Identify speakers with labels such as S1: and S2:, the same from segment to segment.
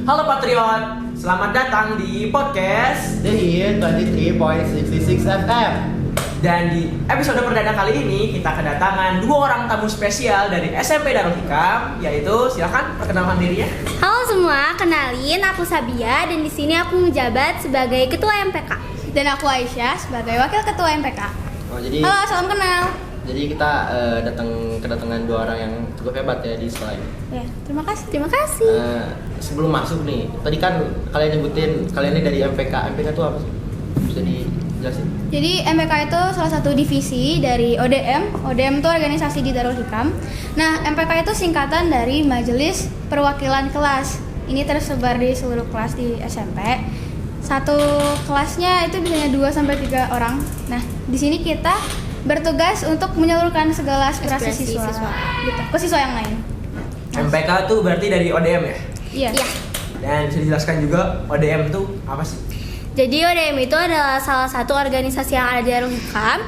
S1: Halo Patriot, selamat datang di podcast
S2: The Here 23.66 FM.
S1: Dan di episode perdana kali ini kita kedatangan dua orang tamu spesial dari SMP Darul Hikam, yaitu silakan perkenalkan dirinya.
S3: Halo semua, kenalin aku Sabia dan di sini aku menjabat sebagai ketua MPK. Dan aku Aisyah sebagai wakil ketua MPK. Halo, salam kenal.
S2: Jadi kita kedatangan dua orang yang cukup hebat ya di sekolah ini.
S3: Ya, terima kasih.
S2: Sebelum masuk nih, tadi kan kalian nyebutin kalian ini dari MPK. MPK itu apa sih? Bisa dijelasin?
S3: Jadi MPK itu salah satu divisi dari ODM. ODM itu organisasi di Darul Hikam. Nah, MPK itu singkatan dari Majelis Perwakilan Kelas. Ini tersebar di seluruh kelas di SMP. Satu kelasnya itu biasanya 2-3 orang. Nah, di sini kita bertugas untuk menyalurkan segala aspirasi siswa gitu, ke siswa yang lain.
S1: MPK itu berarti dari ODM ya?
S3: Iya.
S1: Dan bisa dijelaskan juga ODM itu apa sih?
S3: Jadi ODM itu adalah salah satu organisasi yang ada di Darul Hikam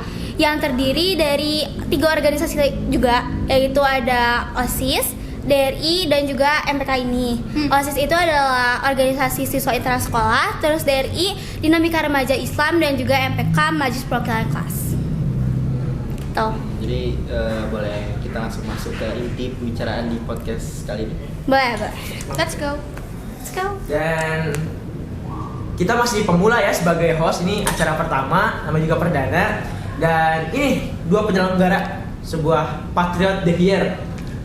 S3: yang terdiri dari 3 organisasi juga, yaitu ada OSIS, DRI, dan juga MPK ini. OSIS itu adalah organisasi siswa intrasekolah, terus DRI Dinamika Remaja Islam, dan juga MPK Majelis Perwakilan Kelas.
S2: Jadi boleh kita langsung masuk ke inti pembicaraan di podcast kali ini.
S3: Boleh. Let's go.
S1: Dan kita masih pemula ya sebagai host, ini acara pertama, nama juga perdana. Dan ini dua penyelenggara sebuah Patriot The Year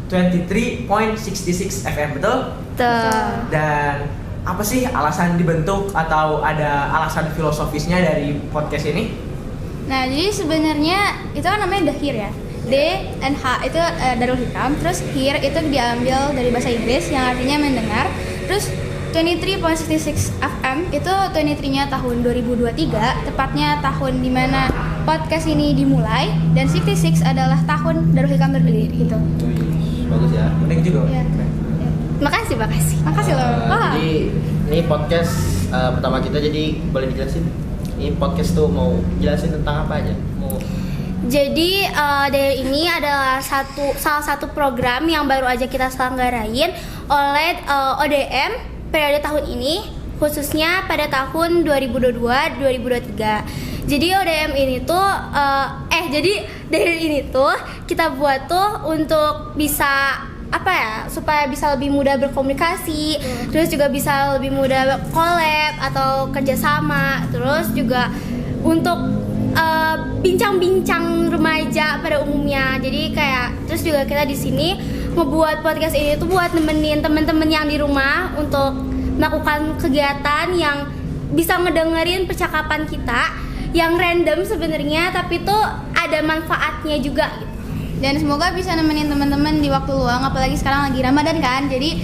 S1: 23.66 FM, betul? Dan apa sih alasan dibentuk atau ada alasan filosofisnya dari podcast ini?
S3: Nah, jadi sebenarnya itu kan namanya The Here ya. D and H itu Darul Hikam, terus Here itu diambil dari bahasa Inggris yang artinya mendengar. Terus 23.66 FM itu 23-nya tahun 2023, tepatnya tahun dimana podcast ini dimulai, dan 66 adalah tahun Darul Hikam berdiri gitu.
S2: Bagus ya.
S1: Unik juga.
S3: Ya. Makasih loh.
S2: Jadi ini podcast pertama kita, jadi boleh dijelasin? Ini podcast tuh mau jelasin tentang apa aja?
S3: Jadi dari ini adalah salah satu program yang baru aja kita selenggarain oleh ODM periode tahun ini, khususnya pada tahun 2022-2023. Jadi ODM ini tuh jadi dari ini tuh kita buat tuh untuk bisa supaya bisa lebih mudah berkomunikasi, terus juga bisa lebih mudah collab atau kerjasama, terus juga untuk bincang-bincang remaja pada umumnya. Jadi terus juga kita di sini membuat podcast ini tuh buat nemenin temen-temen yang di rumah untuk melakukan kegiatan yang bisa ngedengerin percakapan kita yang random sebenarnya, tapi tuh ada manfaatnya juga gitu. Dan semoga bisa nemenin teman-teman di waktu luang, apalagi sekarang lagi Ramadan kan. Jadi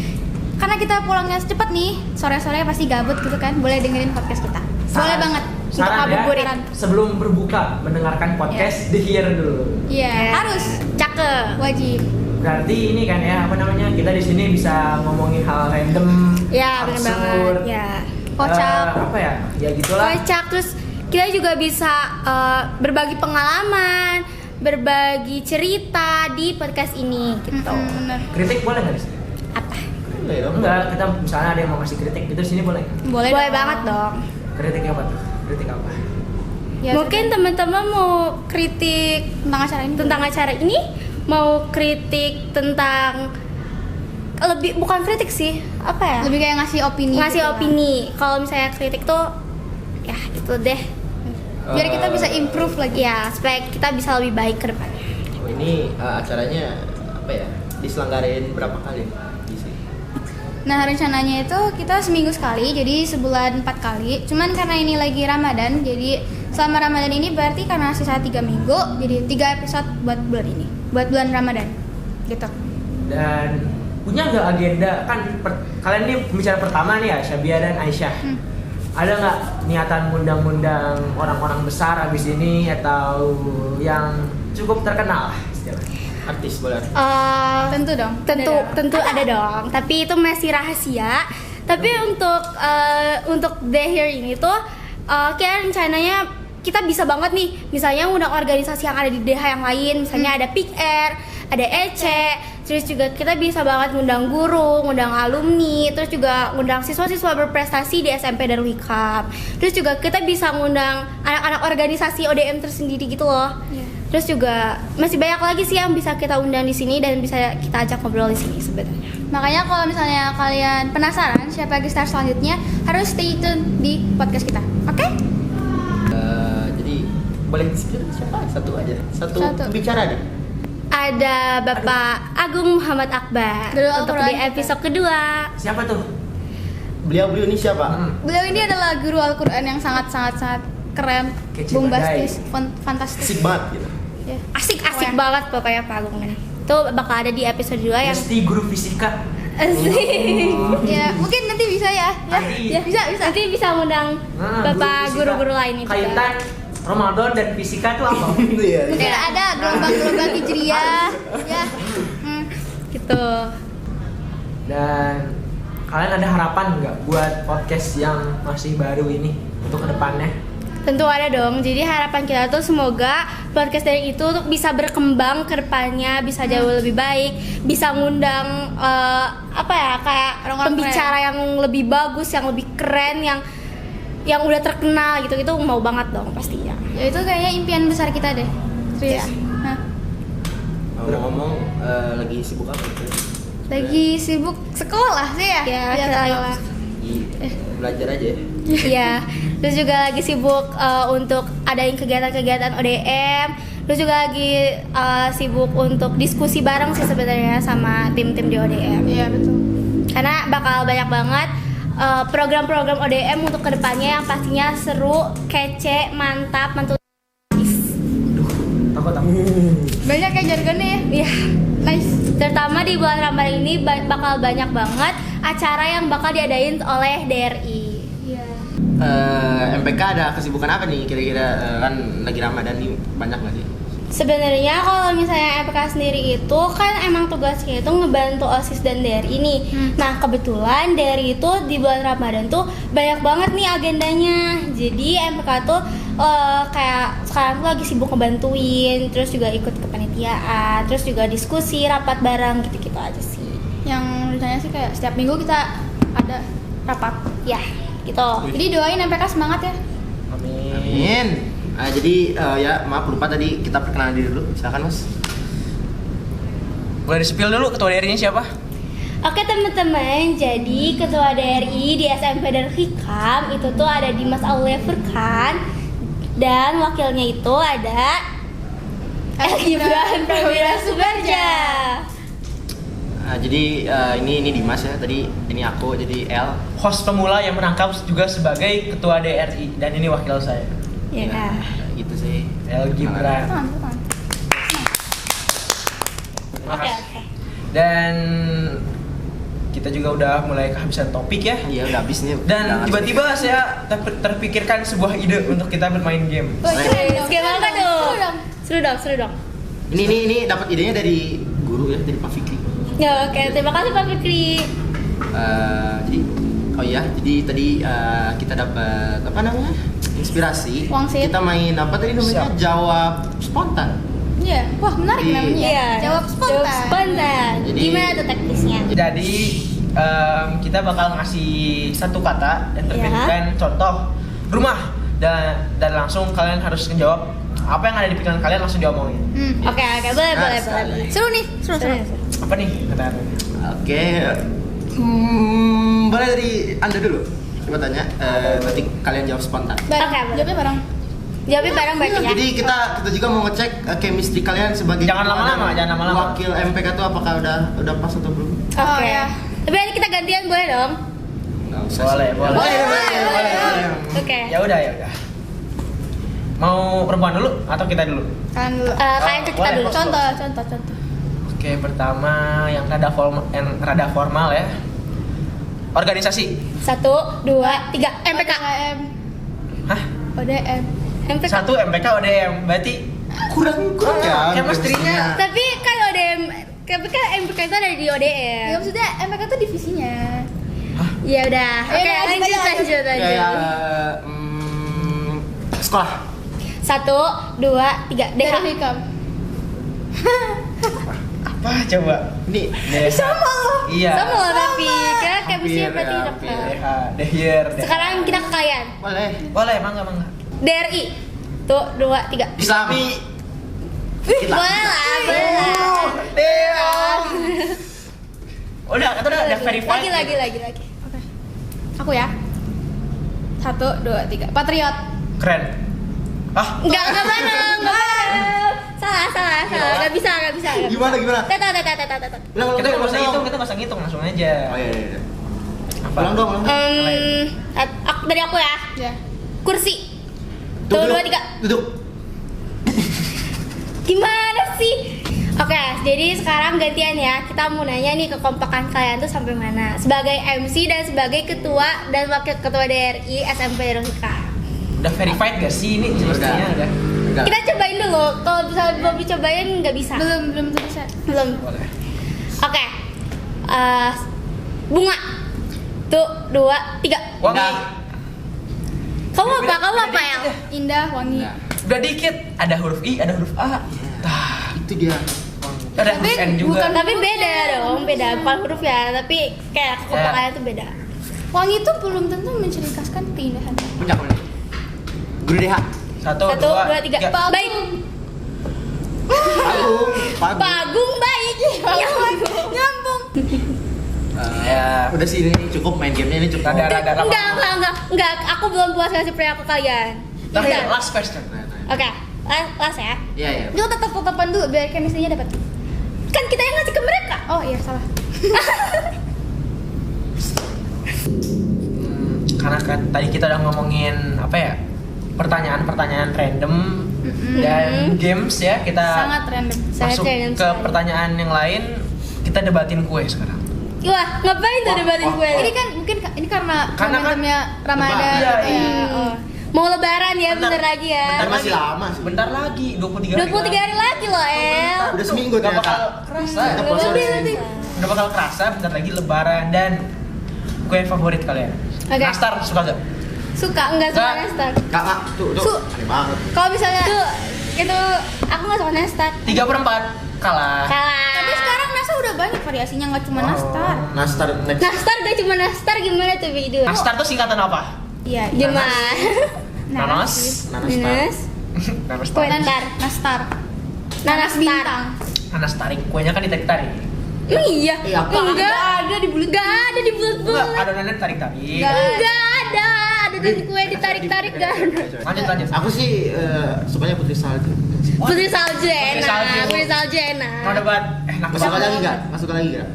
S3: karena kita pulangnya cepet nih, sore-sore pasti gabut gitu kan, boleh dengerin podcast kita. Boleh banget untuk ngabuburit.
S1: Sebelum berbuka mendengarkan podcast The Here dulu.
S3: Iya, harus. Cakep, wajib.
S1: Berarti ini kan ya, kita di sini bisa ngomongin hal random,
S3: ya, bener banget. Ya. Kocak.
S1: Ya gitulah.
S3: Kocak, terus kita juga bisa berbagi pengalaman, berbagi cerita di podcast ini gitu.
S1: Bener. Kritik boleh nggak di sini?
S3: Apa?
S1: Enggak, kita misalnya ada yang mau ngasih kritik gitu di sini boleh nggak?
S3: Boleh banget dong.
S1: Kritik apa tuh? Kritik apa?
S3: Ya, mungkin teman-teman mau kritik tentang acara ini, mau kritik tentang bukan kritik sih, lebih kayak ngasih opini. Kalau misalnya kritik tuh ya gitu deh. Biar kita bisa improve lagi ya, supaya kita bisa lebih baik ke depannya.
S2: Ini acaranya diselenggarain berapa kali di sini?
S3: Nah, rencananya itu kita seminggu sekali, jadi sebulan 4 kali. Cuman karena ini lagi Ramadan, jadi selama Ramadan ini berarti karena sisa 3 minggu, jadi 3 episode buat bulan ini, buat bulan Ramadan gitu.
S1: Dan punya nggak agenda, kalian ini pembicara pertama nih ya, Sabia dan Aisyah. Ada nggak niatan ngundang-ngundang orang-orang besar abis ini atau yang cukup terkenal lah istilahnya?
S2: Artis boleh?
S3: Tentu dong. Tentu ada dong. Tapi itu masih rahasia. Tapi untuk The Here ini tuh kayak rencananya kita bisa banget nih, misalnya undang organisasi yang ada di DH yang lain, misalnya ada Pick Air, ada Ece, terus juga kita bisa banget ngundang guru, ngundang alumni, terus juga ngundang siswa-siswa berprestasi di SMP Darul Hikam. Terus juga kita bisa ngundang anak-anak organisasi ODM tersendiri gitu loh. Terus juga masih banyak lagi sih yang bisa kita undang di sini dan bisa kita ajak ngobrol di sini sebenarnya.
S4: Makanya kalau misalnya kalian penasaran siapa guest selanjutnya, harus stay tune di podcast kita. Oke?
S2: Jadi boleh di-skip siapa? Satu aja. Satu bicara deh.
S3: Ada Bapak Agung Muhammad Akbar
S4: Guru
S3: untuk
S4: Al-Quran
S3: di
S4: kita.
S3: episode kedua.
S1: Siapa tuh?
S2: Beliau ini siapa?
S4: Beliau ini adalah guru Al-Quran yang sangat keren,
S1: Kece
S4: bombastis, fantastis.
S2: Asik banget gitu.
S4: Ya.
S3: Asik banget pokoknya Pak Agung ini. Itu bakal ada di episode 2 yang
S1: Mesti guru fisika.
S3: asik.
S4: Ya, mungkin nanti bisa ya. Ya, bisa.
S3: Nanti bisa ngundang
S1: Nah,
S3: Bapak
S1: guru fisika.
S3: guru-guru lainnya juga.
S1: Kaitan Ramadan dan fisika itu apa?
S2: Iya.
S4: Mungkin ada gelombang-gelombang hijriah. Ya.
S3: Gitu.
S1: Dan kalian ada harapan nggak buat podcast yang masih baru ini untuk kedepannya?
S3: Tentu ada dong. Jadi harapan kita tuh semoga podcast dari itu tuh bisa berkembang ke depannya, bisa jauh lebih baik, bisa ngundang kayak
S4: Orang-orang
S3: pembicara yang lebih bagus, yang lebih keren, yang udah terkenal gitu. Itu mau banget dong pastinya.
S4: Ya itu kayaknya impian besar kita deh. Serius.
S3: Ya.
S4: Hah.
S2: Ngomong-ngomong lagi sibuk apa?
S4: Lagi sibuk sekolah sih ya.
S3: Ya,
S4: Iya,
S3: kita
S4: sekolah.
S2: Belajar aja ya.
S3: Iya. Terus juga lagi sibuk untuk adain kegiatan-kegiatan ODM. Terus juga lagi sibuk untuk diskusi bareng sih sebenarnya sama tim-tim di ODM.
S4: Iya, betul.
S3: Karena bakal banyak banget program-program ODM untuk kedepannya yang pastinya seru, kece, mantap, mantul.
S1: Takut.
S4: Banyak kayak jargonnya ya.
S3: Iya.
S4: Nice.
S3: Terutama di bulan Ramadan ini bakal banyak banget acara yang bakal diadain oleh DRI.
S4: Iya.
S2: MPK ada kesibukan apa nih kira-kira, kan lagi Ramadan nih, banyak nggak sih?
S3: Sebenarnya kalau misalnya MPK sendiri itu kan emang tugasnya itu ngebantu OSIS dan DRI nih. Nah kebetulan DRI itu di bulan Ramadan tuh banyak banget nih agendanya. Jadi MPK tuh kayak sekarang tuh lagi sibuk ngebantuin, terus juga ikut kepanitiaan, terus juga diskusi, rapat bareng gitu-gitu aja sih.
S4: Yang rencananya sih kayak setiap minggu kita ada rapat.
S3: Ya gitu.
S4: Jadi doain MPK semangat ya.
S2: Amin. Jadi ya maaf lupa tadi kita perkenalan diri dulu. Silakan Mas.
S1: Boleh di-spill dulu ketua DRI-nya siapa?
S3: Oke teman-teman, jadi ketua DRI di SMP Darul Hikam itu tuh ada Dimas Aulia Furkan dan wakilnya itu ada Gibran Prawira Subarja.
S2: Jadi ini Dimas ya. Tadi ini aku jadi L.
S1: Host pemula yang merangkap juga sebagai ketua DRI dan ini wakil saya.
S3: Ya.
S2: Gitu sih.
S1: El Gibran.
S4: Teman-teman.
S1: Terima
S3: Oke.
S1: kasih. Dan kita juga udah mulai kehabisan topik ya.
S2: Iya udah habis nih.
S1: Dan tiba-tiba saya terpikirkan sebuah ide untuk kita bermain game.
S4: Oh, keren dong.
S3: Game apa dong? Seru dong.
S2: Ini dapat idenya dari guru ya, dari Pak Fikri.
S3: Ya oke, terima kasih Pak Fikri.
S2: Jadi tadi kita dapat apa namanya, inspirasi.
S4: Wangsit.
S2: Kita main apa tadi namanya,
S1: Siap.
S2: jawab spontan.
S4: Iya. Wah, menarik
S2: Iya.
S4: namanya.
S3: Iya.
S4: Jawab spontan.
S2: Jadi-
S3: Gimana tuh teknisnya?
S1: Jadi kita bakal ngasih satu kata dan terbitkan contoh rumah dan langsung kalian harus menjawab apa yang ada di pikiran kalian, langsung diomongin.
S3: Oke, boleh.
S4: Hmm. Seru nih, seru.
S1: Apa nih kata-kata?
S2: Oke. Boleh dari Anda dulu. Coba tanya. Nanti kalian jawab spontan.
S4: Bareng.
S3: Oke, boleh.
S4: Jawabnya bareng.
S3: Jawabnya bareng berarti ya.
S2: Jadi kita juga mau ngecek chemistry kalian sebagai
S1: Jangan lama-lama.
S2: wakil MPK itu apakah udah pas atau belum?
S4: Oh,
S3: Oke.
S4: ya.
S3: Tapi nanti kita gantian boleh dong?
S2: Nggak usah.
S1: Boleh.
S2: Boleh.
S3: Oke.
S1: Ya udah. Mau perempuan dulu atau kita dulu?
S4: Kalian dulu.
S3: Kalian ke kita
S1: Boleh,
S3: dulu.
S1: Bos.
S4: Contoh.
S1: Oke, pertama yang rada formal ya. Organisasi.
S3: 1, 2, 3. MPK.
S4: ODM.
S1: Hah?
S4: ODM.
S3: MPK.
S1: 1 MPK ODM. Berarti
S2: Kurang ya.
S1: chemistry-nya.
S3: Tapi kan ODM, tapi kan MPK itu ada di
S4: Ya
S3: ODM.
S4: maksudnya MPK tuh divisinya.
S3: Ya udah. Oke,
S4: Ya,
S3: lanjut.
S2: Kayak sekolah.
S3: 1, 2, 3. DH.
S4: Darul Hikam.
S1: Apa coba? Ini
S3: Sama loh.
S1: Iya.
S3: Sama loh tapi kayak chemistry
S1: Hampir,
S3: berarti
S1: hampir.
S3: dapat.
S1: Dehier.
S3: Sekarang kita ke kalian.
S2: Boleh.
S1: Mangga.
S3: DRI. Tuh, 2, 3.
S2: Islami.
S3: Boleh lah.
S1: Dewa. Udah verified.
S3: Lagi.
S4: Oke. Aku ya. 1, 2, 3. Patriot.
S1: Keren. Ah,
S3: Enggak bareng. Salah. Enggak bisa.
S2: Gimana?
S3: Tet.
S1: kita nggak usah hitung, langsung aja.
S2: Oh iya.
S1: Apa?
S2: Ulang dong.
S3: Dari aku ya.
S4: Ya.
S3: Kursi. Tuh, 2, 3.
S2: Duduk.
S3: Gimana sih? Oke, jadi sekarang gantian ya. Kita mau nanya nih kekompakan kalian tuh sampai mana? Sebagai MC dan sebagai ketua dan wakil ketua DRI SMP Rosika.
S1: Udah verified gak sih ini? Semestinya udah.
S2: Enggak.
S3: Kita cobain dulu. Kalau bisa belum dicobain nggak bisa.
S4: Belum tuh bisa.
S3: Belum.
S1: Boleh.
S3: Oke. Bunga. Tuh, 2, 3.
S1: Wangi.
S3: Kamu apa yang?
S4: Indah, wangi.
S1: Udah dikit. Ada huruf I, ada huruf A.
S2: Itu dia.
S1: Ada
S4: Tapi
S1: huruf N juga.
S3: Tapi beda dong, beda. Bukan huruf ya, tapi kayak kekompakannya tuh beda.
S4: Wangi itu belum tentu menceritakan keindahan.
S2: Puncak mana? Guru DH.
S1: 1,
S3: 1, 2, 3. Baik.
S2: Pagung.
S3: Bagung baik. Nyambung.
S1: Ya.
S2: Udah sih ini cukup main gamenya ini cukup.
S1: Rada
S3: Enggak. Aku belum puas kasih pria ke kalian.
S1: Terakhir,
S3: Udah.
S1: last question.
S3: Oke, last ya.
S2: Iya.
S4: Itu tetap-tetapan dulu biar chemistry-nya dapat.
S3: Kan kita yang ngasih ke mereka.
S4: Oh iya salah.
S1: Karena kan tadi kita udah ngomongin apa ya? Pertanyaan-pertanyaan random dan games ya. Kita
S4: Sangat random.
S3: Sangat
S1: masuk
S3: random
S1: ke
S3: sekali.
S1: pertanyaan yang lain. Kita debatin kue sekarang.
S3: Wah, ngapain tuh debatin gue?
S4: Ini kan mungkin ini karena
S1: Karena kan
S4: momentumnya Ramadan
S1: Iya,
S4: gitu ya.
S1: iya.
S4: Oh.
S3: Mau lebaran ya, bentar lagi ya.
S2: Bentar masih lama sih.
S1: Bentar lagi, 23 hari.
S3: 23 hari lagi loh, El.
S2: Udah seminggu
S1: Gak
S2: ternyata.
S1: bakal kerasa.
S2: Kita puasa udah
S3: Lebih.
S2: seminggu.
S1: Udah bakal kerasa, bentar lagi lebaran. Dan kue favorit kalian?
S3: Oke.
S1: Nastar suka gak?
S3: Suka enggak suka
S1: Enggak.
S3: nastar?
S2: Kakak, tuh.
S3: Su-
S2: Aneh banget.
S4: Kalau misalnya
S3: Tuh, itu aku nggak suka nastar.
S1: 3/4 kalah.
S4: tapi sekarang NASA udah banyak variasinya nggak cuma nastar.
S2: Nastar next.
S3: Nastar gak cuma nastar, gimana tuh video?
S1: Nastar tuh singkatan apa?
S4: Iya.
S3: Gimana?
S1: Nanas.
S3: Nanas.
S1: Nanas
S3: Kue
S1: tarik.
S3: nastar.
S4: Nastar.
S3: Nanas
S4: bintang.
S1: Nanas tarik. Kuenya kan ditarik-tarik.
S3: Emang iya?
S2: Iya, apa?
S3: Enggak ada di bulat. Enggak ada di
S1: Enggak,
S3: bulat-bulat.
S1: adonannya tarik-tarik.
S3: Enggak ada. Ada dari kue ditarik-tarik kan.
S1: Lanjut.
S2: Aku sih sukanya putri salju.
S3: Putri salju enak.
S1: salju.
S3: Putri salju enak.
S1: Mau debat? Enak
S2: Masuk
S1: banget.
S2: lagi nggak? Masuk lagi nggak?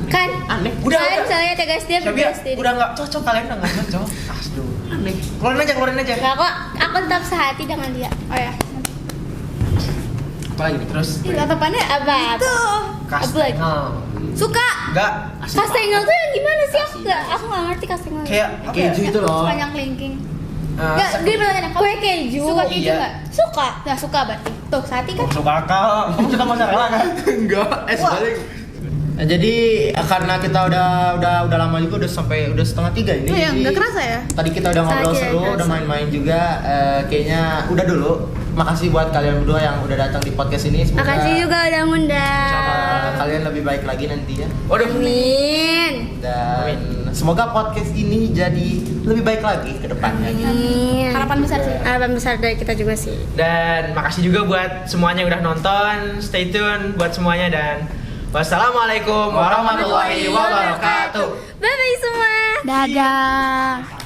S3: Kan
S2: Aneh.
S1: Udah.
S3: kalian misalnya lihat ya guys, dia
S1: Syabia,
S3: beda
S1: udah nggak cocok, kalian udah nggak cocok. Aduh. Aneh. Keluarin aja.
S3: Nah, aku tetap sehati dengan dia.
S4: Oh ya.
S1: Apa lagi nih? Terus?
S3: Tatapannya apa? Itu.
S1: Kastengel.
S4: Suka.
S1: Enggak.
S3: Kastengel tuh yang gimana sih?
S2: Asik.
S3: Aku nggak ngerti kastengel.
S1: Kayak apa ya?
S2: Keju itu loh.
S4: Sepanjang kelingking.
S1: Eh,
S4: Enggak, dia pertanyaannya
S3: Kue keju.
S4: Suka keju
S1: Iya.
S4: nggak?
S3: Suka.
S4: Nah, suka berarti. Tuh, Sati kan.
S1: Oh, suka akal. Kamu suka mozzarella kan?
S2: Enggak, balik. Nah, jadi karena kita udah lama juga udah setengah 3 ini.
S4: Oh ya,
S2: jadi
S4: nggak kerasa ya?
S2: Tadi kita udah ngobrol
S3: Sangat
S2: seru,
S3: kerasa.
S2: udah main-main juga. Kayaknya udah dulu. Makasih buat kalian berdua yang udah datang di podcast ini. Semoga
S3: Makasih juga udah ngundang.
S2: kalian lebih baik lagi nantinya.
S1: Waduh.
S3: Amin.
S2: Dan semoga podcast ini jadi lebih baik lagi ke depannya.
S3: Amin.
S4: Harapan besar sih.
S3: Harapan besar dari kita juga sih.
S1: Dan makasih juga buat semuanya yang udah nonton. Stay tune buat semuanya dan wassalamualaikum warahmatullahi wabarakatuh.
S3: Bye bye semua.
S4: Dadah.